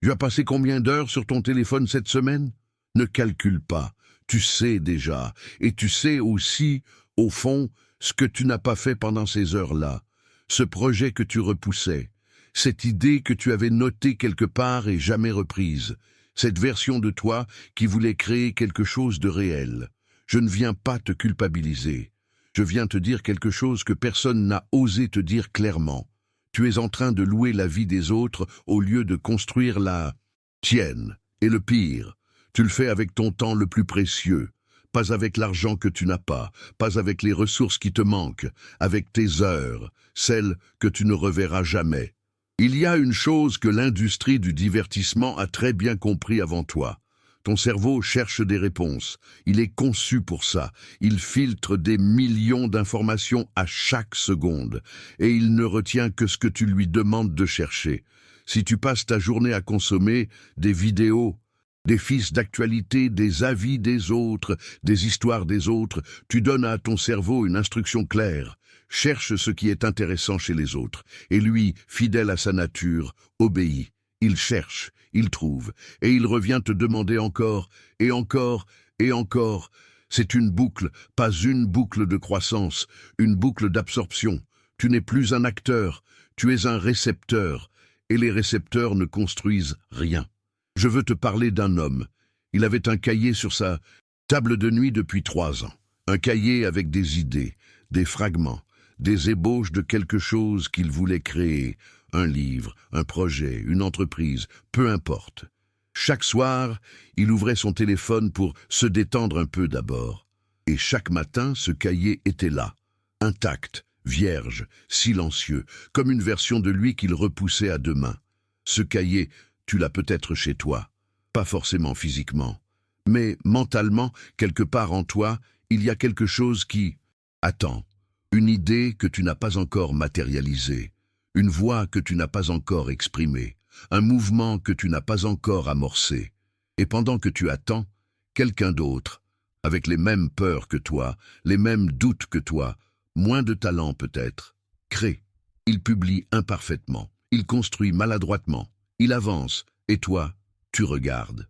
Tu as passé combien d'heures sur ton téléphone cette semaine? Ne calcule pas, tu sais déjà, et tu sais aussi, au fond, ce que tu n'as pas fait pendant ces heures-là, ce projet que tu repoussais, cette idée que tu avais notée quelque part et jamais reprise, cette version de toi qui voulait créer quelque chose de réel. Je ne viens pas te culpabiliser. Je viens te dire quelque chose que personne n'a osé te dire clairement. Tu es en train de louer la vie des autres au lieu de construire la tienne. Et le pire, tu le fais avec ton temps le plus précieux, pas avec l'argent que tu n'as pas, pas avec les ressources qui te manquent, avec tes heures, celles que tu ne reverras jamais. Il y a une chose que l'industrie du divertissement a très bien compris avant toi. Ton cerveau cherche des réponses. Il est conçu pour ça. Il filtre des millions d'informations à chaque seconde. Et il ne retient que ce que tu lui demandes de chercher. Si tu passes ta journée à consommer des vidéos, des fils d'actualité, des avis des autres, des histoires des autres, tu donnes à ton cerveau une instruction claire. Cherche ce qui est intéressant chez les autres. Et lui, fidèle à sa nature, obéit. Il cherche, il trouve, et il revient te demander encore, et encore, et encore. C'est une boucle, pas une boucle de croissance, une boucle d'absorption. Tu n'es plus un acteur, tu es un récepteur, et les récepteurs ne construisent rien. Je veux te parler d'un homme. Il avait un cahier sur sa table de nuit depuis 3 ans. Un cahier avec des idées, des fragments, des ébauches de quelque chose qu'il voulait créer. Un livre, un projet, une entreprise, peu importe. Chaque soir, il ouvrait son téléphone pour se détendre un peu d'abord. Et chaque matin, ce cahier était là, intact, vierge, silencieux, comme une version de lui qu'il repoussait à demain. Ce cahier, tu l'as peut-être chez toi, pas forcément physiquement, mais mentalement, quelque part en toi, il y a quelque chose qui attend, une idée que tu n'as pas encore matérialisée. Une voix que tu n'as pas encore exprimée, un mouvement que tu n'as pas encore amorcé. Et pendant que tu attends, quelqu'un d'autre, avec les mêmes peurs que toi, les mêmes doutes que toi, moins de talent peut-être, crée. Il publie imparfaitement, il construit maladroitement, il avance, et toi, tu regardes.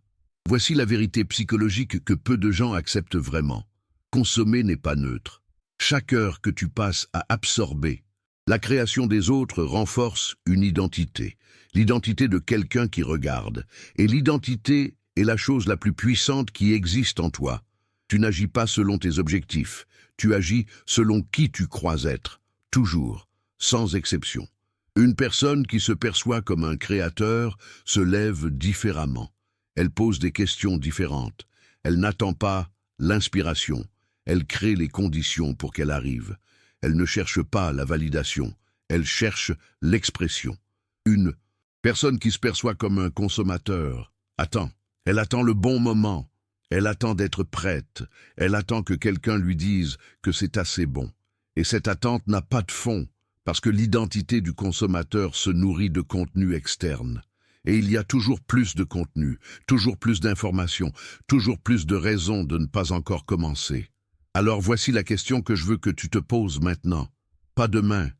Voici la vérité psychologique que peu de gens acceptent vraiment. Consommer n'est pas neutre. Chaque heure que tu passes à absorber, la création des autres renforce une identité, l'identité de quelqu'un qui regarde. Et l'identité est la chose la plus puissante qui existe en toi. Tu n'agis pas selon tes objectifs, tu agis selon qui tu crois être, toujours, sans exception. Une personne qui se perçoit comme un créateur se lève différemment. Elle pose des questions différentes. Elle n'attend pas l'inspiration, elle crée les conditions pour qu'elle arrive. Elle ne cherche pas la validation, elle cherche l'expression. Une personne qui se perçoit comme un consommateur attend. Elle attend le bon moment. Elle attend d'être prête. Elle attend que quelqu'un lui dise que c'est assez bon. Et cette attente n'a pas de fond, parce que l'identité du consommateur se nourrit de contenu externe. Et il y a toujours plus de contenu, toujours plus d'informations, toujours plus de raisons de ne pas encore commencer. Alors voici la question que je veux que tu te poses maintenant. Pas demain,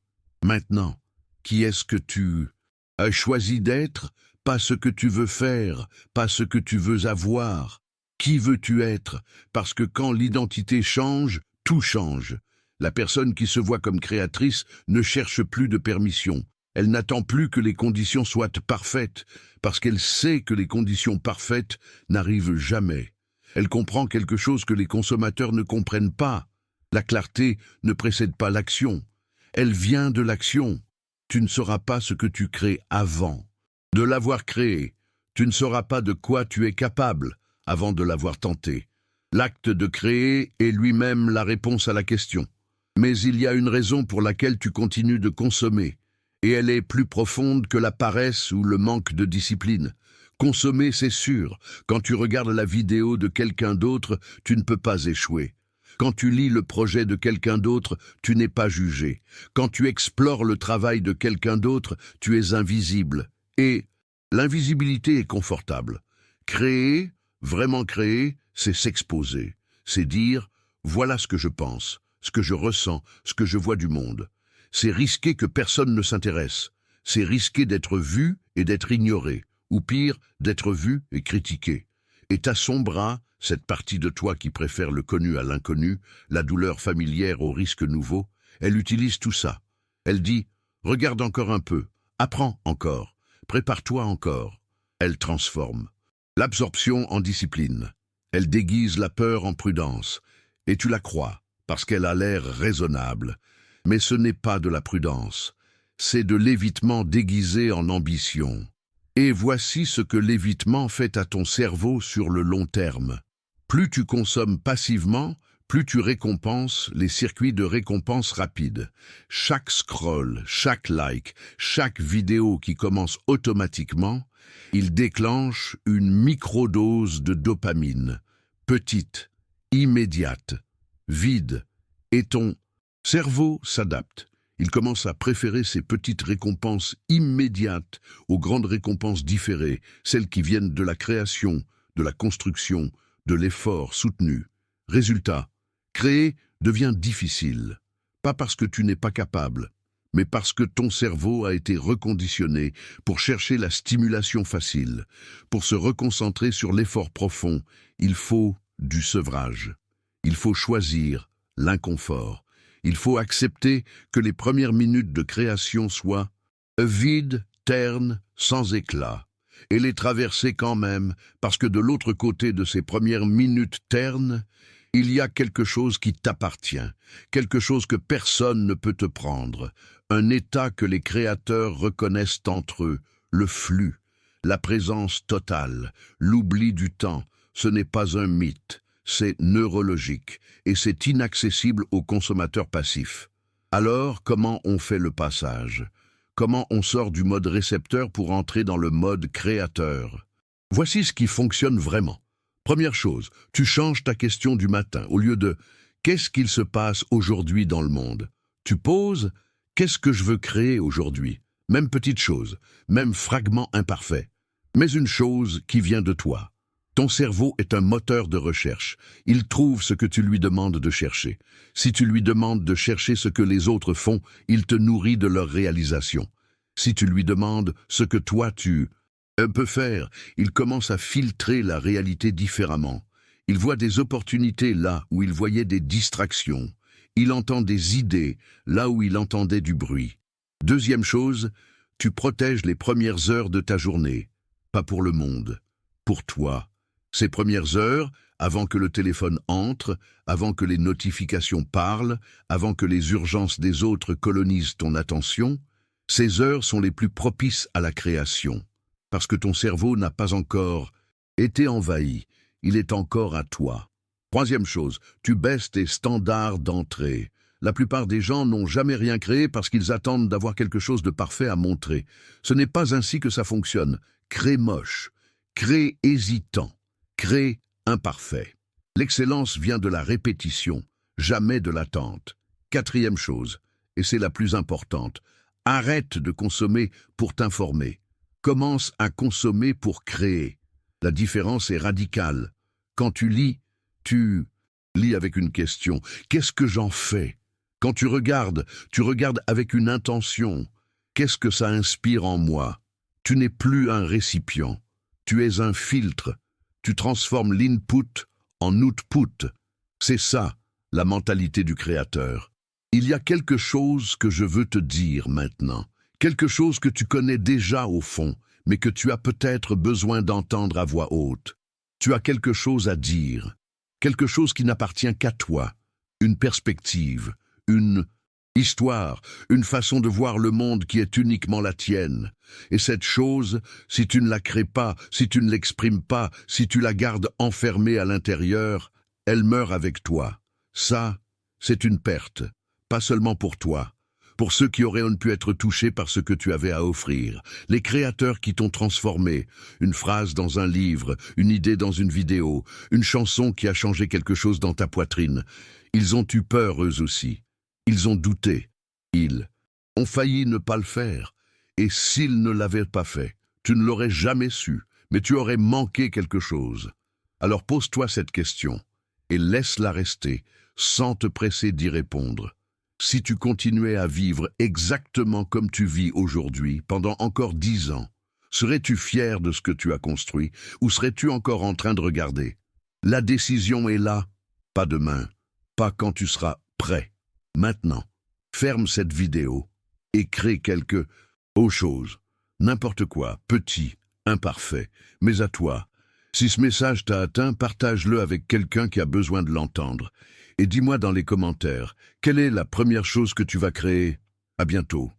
maintenant. Qui est-ce que tu as choisi d'être? Pas ce que tu veux faire, pas ce que tu veux avoir. Qui veux-tu être? Parce que quand l'identité change, tout change. La personne qui se voit comme créatrice ne cherche plus de permission. Elle n'attend plus que les conditions soient parfaites, parce qu'elle sait que les conditions parfaites n'arrivent jamais. Elle comprend quelque chose que les consommateurs ne comprennent pas. La clarté ne précède pas l'action. Elle vient de l'action. Tu ne sauras pas ce que tu crées avant de l'avoir créé. Tu ne sauras pas de quoi tu es capable avant de l'avoir tenté. L'acte de créer est lui-même la réponse à la question. Mais il y a une raison pour laquelle tu continues de consommer, et elle est plus profonde que la paresse ou le manque de discipline. Consommer, c'est sûr. Quand tu regardes la vidéo de quelqu'un d'autre, tu ne peux pas échouer. Quand tu lis le projet de quelqu'un d'autre, tu n'es pas jugé. Quand tu explores le travail de quelqu'un d'autre, tu es invisible. Et l'invisibilité est confortable. Créer, vraiment créer, c'est s'exposer. C'est dire, voilà ce que je pense, ce que je ressens, ce que je vois du monde. C'est risquer que personne ne s'intéresse. C'est risquer d'être vu et d'être ignoré. ou pire, d'être vu et critiqué. Et à son bras, cette partie de toi qui préfère le connu à l'inconnu, la douleur familière au risque nouveau, elle utilise tout ça. Elle dit « Regarde encore un peu, apprends encore, prépare-toi encore ». Elle transforme. L'absorption en discipline. Elle déguise la peur en prudence. Et tu la crois, parce qu'elle a l'air raisonnable. Mais ce n'est pas de la prudence. C'est de l'évitement déguisé en ambition. Et voici ce que l'évitement fait à ton cerveau sur le long terme. Plus tu consommes passivement, plus tu récompenses les circuits de récompense rapide. Chaque scroll, chaque like, chaque vidéo qui commence automatiquement, il déclenche une microdose de dopamine, petite, immédiate, vide, et ton cerveau s'adapte. Il commence à préférer ces petites récompenses immédiates aux grandes récompenses différées, celles qui viennent de la création, de la construction, de l'effort soutenu. Résultat, créer devient difficile, pas parce que tu n'es pas capable, mais parce que ton cerveau a été reconditionné pour chercher la stimulation facile. Pour se reconcentrer sur l'effort profond, il faut du sevrage. Il faut choisir l'inconfort. Il faut accepter que les premières minutes de création soient vides, ternes, sans éclat, et les traverser quand même, parce que de l'autre côté de ces premières minutes ternes, il y a quelque chose qui t'appartient, quelque chose que personne ne peut te prendre, un état que les créateurs reconnaissent entre eux, le flux, la présence totale, l'oubli du temps. Ce n'est pas un mythe, c'est neurologique, et c'est inaccessible aux consommateurs passifs. Alors, comment on fait le passage? Comment on sort du mode récepteur pour entrer dans le mode créateur? Voici ce qui fonctionne vraiment. Première chose, tu changes ta question du matin. Au lieu de « Qu'est-ce qu'il se passe aujourd'hui dans le monde ?» Tu poses « Qu'est-ce que je veux créer aujourd'hui ?» Même petite chose, même fragment imparfait, mais une chose qui vient de toi. Ton cerveau est un moteur de recherche. Il trouve ce que tu lui demandes de chercher. Si tu lui demandes de chercher ce que les autres font, il te nourrit de leur réalisation. Si tu lui demandes ce que toi tu peut faire, il commence à filtrer la réalité différemment. Il voit des opportunités là où il voyait des distractions. Il entend des idées là où il entendait du bruit. Deuxième chose, tu protèges les premières heures de ta journée. Pas pour le monde, pour toi. Ces premières heures, avant que le téléphone entre, avant que les notifications parlent, avant que les urgences des autres colonisent ton attention, ces heures sont les plus propices à la création. Parce que ton cerveau n'a pas encore été envahi, il est encore à toi. Troisième chose, tu baisses tes standards d'entrée. La plupart des gens n'ont jamais rien créé parce qu'ils attendent d'avoir quelque chose de parfait à montrer. Ce n'est pas ainsi que ça fonctionne. Crée moche, crée hésitant, crée imparfait. L'excellence vient de la répétition, jamais de l'attente. Quatrième chose, et c'est la plus importante, arrête de consommer pour t'informer. Commence à consommer pour créer. La différence est radicale. Quand tu lis avec une question. Qu'est-ce que j'en fais? Quand tu regardes avec une intention. Qu'est-ce que ça inspire en moi? Tu n'es plus un récipient. Tu es un filtre. Tu transformes l'input en output. C'est ça, la mentalité du créateur. Il y a quelque chose que je veux te dire maintenant. Quelque chose que tu connais déjà au fond, mais que tu as peut-être besoin d'entendre à voix haute. Tu as quelque chose à dire, quelque chose qui n'appartient qu'à toi, une perspective, une histoire, une façon de voir le monde qui est uniquement la tienne. Et cette chose, si tu ne la crées pas, si tu ne l'exprimes pas, si tu la gardes enfermée à l'intérieur, elle meurt avec toi. Ça, c'est une perte, pas seulement pour toi. Pour ceux qui auraient pu être touchés par ce que tu avais à offrir, les créateurs qui t'ont transformé, une phrase dans un livre, une idée dans une vidéo, une chanson qui a changé quelque chose dans ta poitrine. Ils ont eu peur eux aussi. Ils ont douté. Ils ont failli ne pas le faire. Et s'ils ne l'avaient pas fait, tu ne l'aurais jamais su, mais tu aurais manqué quelque chose. Alors pose-toi cette question et laisse-la rester, sans te presser d'y répondre. Si tu continuais à vivre exactement comme tu vis aujourd'hui pendant encore 10 ans, Serais-tu fier de ce que tu as construit ou serais-tu encore en train de regarder? La décision est là, pas demain, pas quand tu seras prêt. Maintenant, ferme cette vidéo et crée quelque chose, n'importe quoi, petit, imparfait, mais à toi. Si ce message t'a atteint, partage-le avec quelqu'un qui a besoin de l'entendre. Et dis-moi dans les commentaires, quelle est la première chose que tu vas créer? À bientôt.